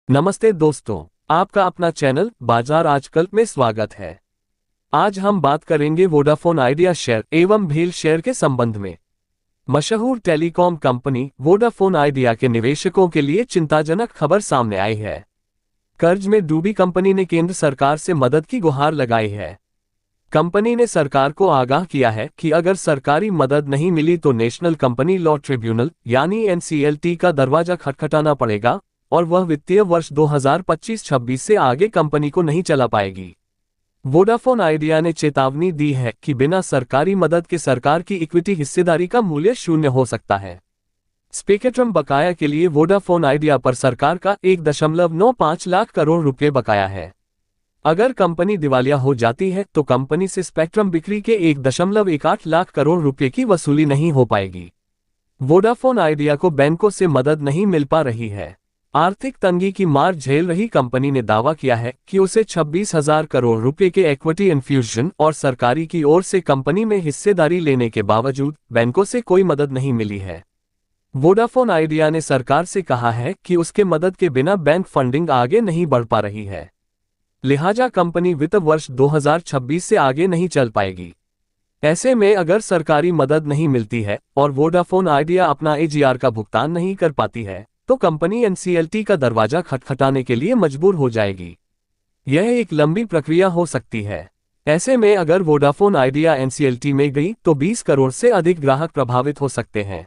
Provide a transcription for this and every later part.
नमस्ते दोस्तों, आपका अपना चैनल बाजार आजकल में स्वागत है। आज हम बात करेंगे वोडाफोन आइडिया शेयर एवं भेल शेयर के संबंध में। मशहूर टेलीकॉम कंपनी वोडाफोन आइडिया के निवेशकों के लिए चिंताजनक खबर सामने आई है। कर्ज में डूबी कंपनी ने केंद्र सरकार से मदद की गुहार लगाई है। कंपनी ने सरकार को आगाह किया है कि अगर सरकारी मदद नहीं मिली तो नेशनल कंपनी लॉ ट्रिब्यूनल यानी एनसीएलटी का दरवाजा खटखटाना पड़ेगा और वह वित्तीय वर्ष 2025-26 से आगे कंपनी को नहीं चला पाएगी। वोडाफोन आइडिया ने चेतावनी दी है कि बिना सरकारी मदद के सरकार की इक्विटी हिस्सेदारी का मूल्य शून्य हो सकता है। स्पेक्ट्रम बकाया के लिए वोडाफोन आइडिया पर सरकार का 1.95 लाख करोड़ रुपए बकाया है। अगर कंपनी दिवालिया हो जाती है तो कंपनी से स्पेक्ट्रम बिक्री के 1.18 लाख करोड़ रुपए की वसूली नहीं हो पाएगी। वोडाफोन आइडिया को बैंकों से मदद नहीं मिल पा रही है। आर्थिक तंगी की मार झेल रही कंपनी ने दावा किया है कि उसे 26,000 करोड़ रुपए के इक्विटी इन्फ्यूजन और सरकारी की ओर से कंपनी में हिस्सेदारी लेने के बावजूद बैंकों से कोई मदद नहीं मिली है। वोडाफोन आइडिया ने सरकार से कहा है कि उसके मदद के बिना बैंक फंडिंग आगे नहीं बढ़ पा रही है, लिहाजा कंपनी वित्त वर्ष 2026 से आगे नहीं चल पाएगी। ऐसे में अगर सरकारी मदद नहीं मिलती है और वोडाफोन आइडिया अपना एजीआर का भुगतान नहीं कर पाती है तो कंपनी एनसीएलटी का दरवाजा खटखटाने के लिए मजबूर हो जाएगी। यह एक लंबी प्रक्रिया हो सकती है। ऐसे में अगर वोडाफोन आइडिया एनसीएलटी में गई तो 20 करोड़ से अधिक ग्राहक प्रभावित हो सकते हैं।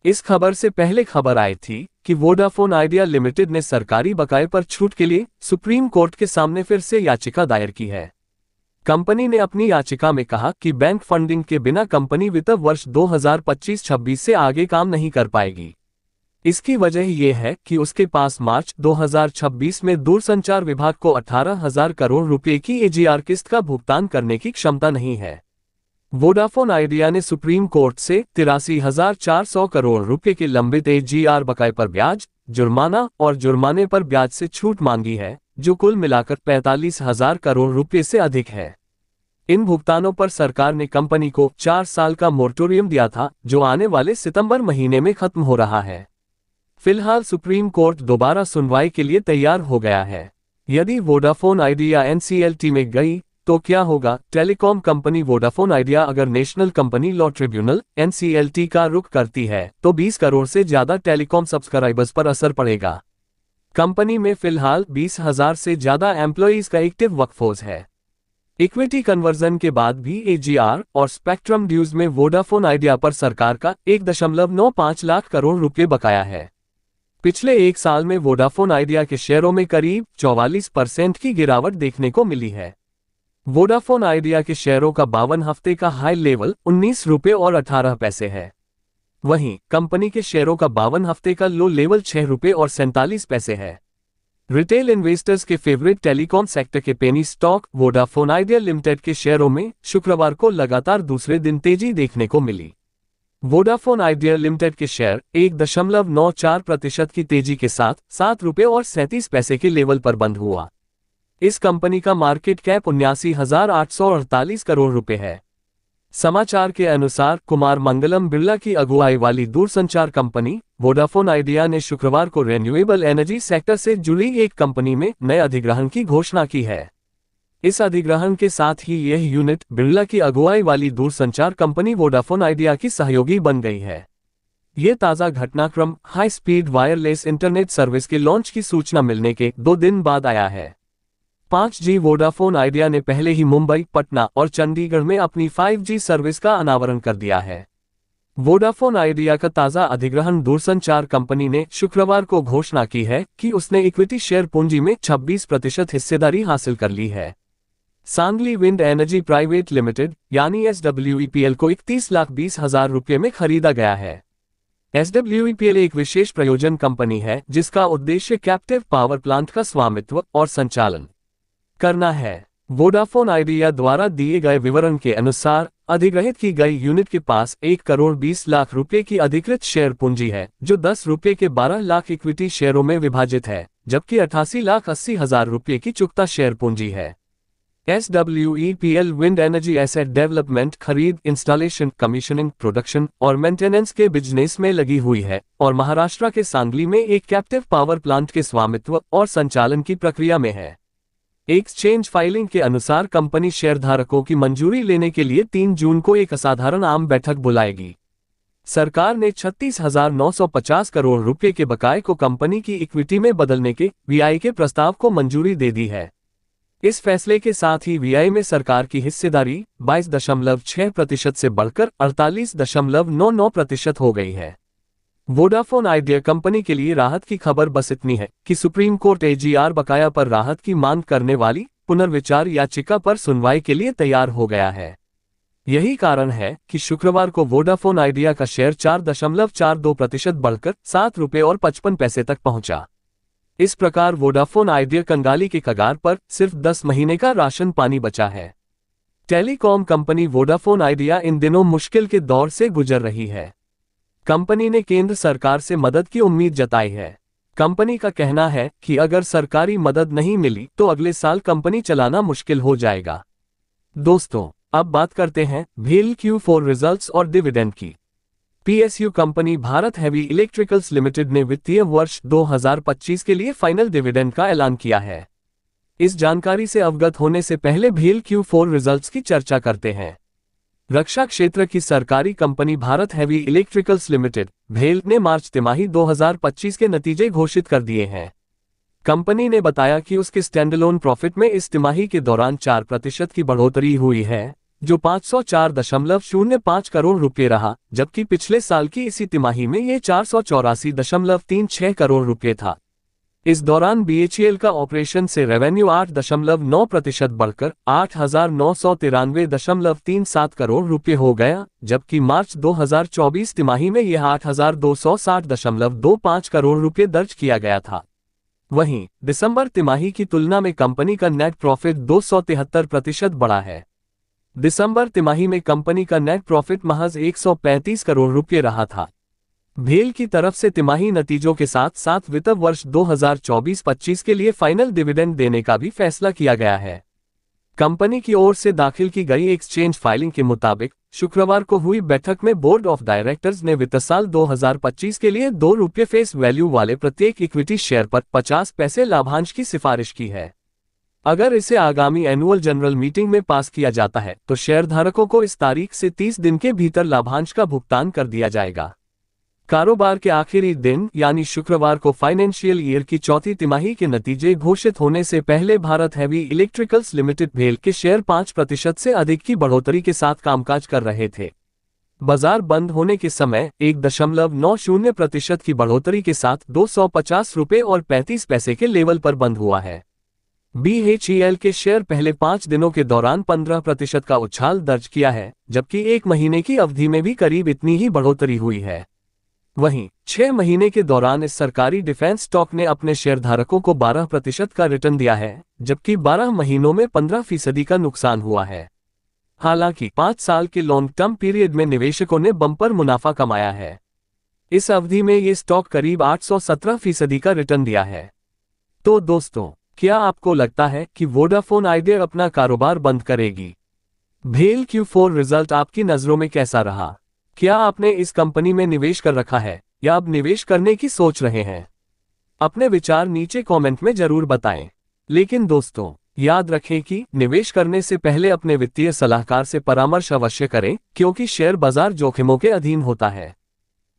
इस खबर से पहले खबर आई थी कि वोडाफोन आइडिया लिमिटेड ने सरकारी बकाये पर छूट के लिए सुप्रीम कोर्ट के सामने फिर से याचिका दायर की है। कंपनी ने अपनी याचिका में कहा कि बैंक फंडिंग के बिना कंपनी वित्त वर्ष 2025-26 से आगे काम नहीं कर पाएगी। इसकी वजह यह है कि उसके पास मार्च 2026 में दूरसंचार विभाग को 18,000 करोड़ रुपए की एजीआर किस्त का भुगतान करने की क्षमता नहीं है। वोडाफोन आइडिया ने सुप्रीम कोर्ट से 83,400 करोड़ रुपए के लंबित एजीआर बकाये पर ब्याज, जुर्माना और जुर्माने पर ब्याज से छूट मांगी है, जो कुल मिलाकर 45,000 करोड़ रुपए से अधिक है। इन भुगतानों पर सरकार ने कंपनी को 4 साल का मोरेटोरियम दिया था, जो आने वाले सितंबर महीने में खत्म हो रहा है। फिलहाल सुप्रीम कोर्ट दोबारा सुनवाई के लिए तैयार हो गया है। यदि वोडाफोन आइडिया एनसीएलटी में गई तो क्या होगा? टेलीकॉम कंपनी वोडाफोन आइडिया अगर national company law tribunal NCLT का रुख करती है तो 20 करोड़ से ज्यादा टेलीकॉम सब्सक्राइबर्स पर असर पड़ेगा। कंपनी में फिलहाल 20,000 से ज्यादा एम्प्लॉइज का एक्टिव वर्कफोर्स है। इक्विटी कन्वर्जन के बाद भी एजीआर और स्पेक्ट्रम ड्यूज में वोडाफोन आइडिया पर सरकार का 1.95 लाख करोड़ रुपए बकाया है। पिछले एक साल में वोडाफोन आइडिया के शेयरों में करीब 44% की गिरावट देखने को मिली है। वोडाफोन आइडिया के शेयरों का 52 हफ्ते का हाई लेवल 19 रुपये और 18 पैसे है। वहीं कंपनी के शेयरों का 52 हफ्ते का लो लेवल 6 रुपये और 47 पैसे है। रिटेल इन्वेस्टर्स के फेवरेट टेलीकॉम सेक्टर के penny stock Vodafone idea limited के शेयरों में शुक्रवार को लगातार दूसरे दिन तेजी देखने को मिली। वोडाफोन आइडिया लिमिटेड के शेयर 1.94% की तेजी के साथ 7 रुपये और 37 पैसे के लेवल पर बंद हुआ। इस कंपनी का मार्केट कैप 79,848 करोड़ रुपए है। समाचार के अनुसार कुमार मंगलम बिरला की अगुवाई वाली दूरसंचार कंपनी वोडाफोन आइडिया ने शुक्रवार को रिन्यूएबल एनर्जी सेक्टर से जुड़ी एक कंपनी में नए अधिग्रहण की घोषणा की है। इस अधिग्रहण के साथ ही यह यूनिट बिरला की अगुवाई वाली दूरसंचार कंपनी वोडाफोन आइडिया की सहयोगी बन गई है। ये ताज़ा घटनाक्रम high speed wireless internet service के लॉन्च की सूचना मिलने के 2 दिन बाद आया है। 5G वोडाफोन आइडिया ने पहले ही मुंबई, पटना और चंडीगढ़ में अपनी 5G सर्विस का अनावरण कर दिया है। वोडाफोन आइडिया का ताज़ा अधिग्रहण दूरसंचार कंपनी ने शुक्रवार को घोषणा की है कि उसने इक्विटी शेयर पूंजी में 26% हिस्सेदारी हासिल कर ली है। Sangli wind energy private limited यानी SWEPL को 31,20,000 रुपये में खरीदा गया है। SWEPL एक विशेष प्रयोजन कंपनी है जिसका उद्देश्य कैप्टिव पावर प्लांट का स्वामित्व और संचालन करना है। वोडाफोन आइडिया द्वारा दिए गए विवरण के अनुसार अधिग्रहित की गई यूनिट के पास 1 करोड़ 20 लाख रुपए की अधिकृत शेयर पूंजी है, जो 10 रुपये के 12 लाख इक्विटी शेयरों में विभाजित है, जबकि 88,80,000 रुपये की चुकता शेयर पूंजी है। SWEPL wind energy asset development खरीद, इंस्टॉलेशन, कमीशनिंग, प्रोडक्शन और मेंटेनेंस के बिजनेस में लगी हुई है और महाराष्ट्र के सांगली में एक कैप्टिव पावर प्लांट के स्वामित्व और संचालन की प्रक्रिया में है। एक्सचेंज फाइलिंग के अनुसार कंपनी शेयरधारकों की मंजूरी लेने के लिए 3 जून को एक असाधारण आम बैठक बुलाएगी। सरकार ने 36,950 करोड़ रुपए के बकाये को कंपनी की इक्विटी में बदलने के VI के प्रस्ताव को मंजूरी दे दी है। इस फैसले के साथ ही VI में सरकार की हिस्सेदारी 22.6% से बढ़कर 48.99% हो गई है। वोडाफोन आइडिया कंपनी के लिए राहत की खबर बस इतनी है कि सुप्रीम कोर्ट AGR बकाया पर राहत की मांग करने वाली पुनर्विचार याचिका पर सुनवाई के लिए तैयार हो गया है। यही कारण है कि शुक्रवार को वोडाफोन आइडिया का शेयर 4.42% बढ़कर 7 रुपये और 55 पैसे तक पहुंचा। इस प्रकार वोडाफोन आइडिया कंगाली के कगार पर सिर्फ 10 महीने का राशन पानी बचा है। Telecom company Vodafone idea in दिनों मुश्किल के दौर से गुजर रही है। कंपनी ने केंद्र सरकार से मदद की उम्मीद जताई है। कंपनी का कहना है कि अगर सरकारी मदद नहीं मिली तो अगले साल कंपनी चलाना मुश्किल हो जाएगा। दोस्तों, अब बात करते हैं भेल Q4 रिजल्ट्स और डिविडेंड की। PSU company Bharat heavy electricals limited ने वित्तीय वर्ष 2025 के लिए फाइनल डिविडेंड का ऐलान किया है। इस जानकारी से अवगत होने से पहले भेल Q4 रिजल्ट्स की चर्चा करते हैं। रक्षा क्षेत्र की सरकारी company Bharat heavy electricals limited भेल ने मार्च तिमाही 2025 के नतीजे घोषित कर दिए हैं। कंपनी ने बताया कि उसके स्टैंडअलोन प्रॉफिट में इस तिमाही के दौरान 4% की बढ़ोतरी हुई है, जो 504.05 करोड़ रुपए रहा, जबकि पिछले साल की इसी तिमाही में ये 484.36 करोड़ रुपए था। इस दौरान BHEL का ऑपरेशन से रेवेन्यू 8.9% बढ़कर 8,993.37 करोड़ रुपए हो गया, जबकि मार्च 2024 तिमाही में यह 8,260.25 करोड़ रुपए दर्ज किया गया था। वहीं दिसंबर तिमाही की तुलना में कंपनी का नेट प्रॉफिट 273% बढ़ा है। दिसंबर तिमाही में कंपनी का नेट प्रॉफिट महज 135 करोड़ रुपए रहा था। भेल की तरफ से तिमाही नतीजों के साथ साथ वित्त वर्ष 2024-25 के लिए फाइनल डिविडेंड देने का भी फैसला किया गया है। कंपनी की ओर से दाखिल की गई एक्सचेंज फाइलिंग के मुताबिक शुक्रवार को हुई बैठक में बोर्ड ऑफ डायरेक्टर्स ने वित्त साल 2025 के लिए 2 रुपये फेस वैल्यू वाले प्रत्येक इक्विटी शेयर पर 50 पैसे लाभांश की सिफारिश की है। अगर इसे आगामी एनुअल जनरल मीटिंग में पास किया जाता है तो शेयरधारकों को इस तारीख से 30 दिन के भीतर लाभांश का भुगतान कर दिया जाएगा। कारोबार के आखिरी दिन यानी शुक्रवार को फाइनेंशियल ईयर की चौथी तिमाही के नतीजे घोषित होने से पहले भारत हेवी इलेक्ट्रिकल्स लिमिटेड भेल के शेयर 5% से अधिक की बढ़ोतरी के साथ कामकाज कर रहे थे। बाजार बंद होने के समय 1.90% की बढ़ोतरी के साथ 250 रुपये और 35 पैसे के लेवल पर बंद हुआ है। BHEL के शेयर पहले 5 दिनों के दौरान 15% का उछाल दर्ज किया है, जबकि 1 महीने की अवधि में भी करीब इतनी ही बढ़ोतरी हुई है। वहीं 6 महीने के दौरान इस सरकारी डिफेंस स्टॉक ने अपने शेयरधारकों को 12% का रिटर्न दिया है, जबकि 12 महीनों में 15% का नुकसान हुआ है। हालांकि 5 साल के लॉन्ग टर्म पीरियड में निवेशकों ने बम्पर मुनाफा कमाया है। इस अवधि में ये स्टॉक करीब 817% का रिटर्न दिया है। तो दोस्तों, क्या आपको लगता है कि वोडाफोन आइडिया अपना कारोबार बंद करेगी? भेल Q4 रिजल्ट आपकी नज़रों में कैसा रहा? क्या आपने इस कंपनी में निवेश कर रखा है या अब निवेश करने की सोच रहे हैं? अपने विचार नीचे कमेंट में जरूर बताएं। लेकिन दोस्तों, याद रखें कि निवेश करने से पहले अपने वित्तीय सलाहकार से परामर्श अवश्य करें, क्योंकि शेयर बाजार जोखिमों के अधीन होता है।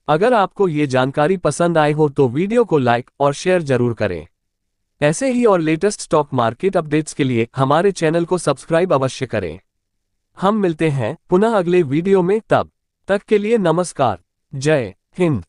अगर आपको ये जानकारी पसंद आई हो तो वीडियो को लाइक और शेयर जरूर करें। ऐसे ही और लेटेस्ट स्टॉक मार्केट अपडेट्स के लिए हमारे चैनल को सब्सक्राइब अवश्य करें। हम मिलते हैं पुनः अगले वीडियो में, तब तक के लिए नमस्कार। जय हिंद।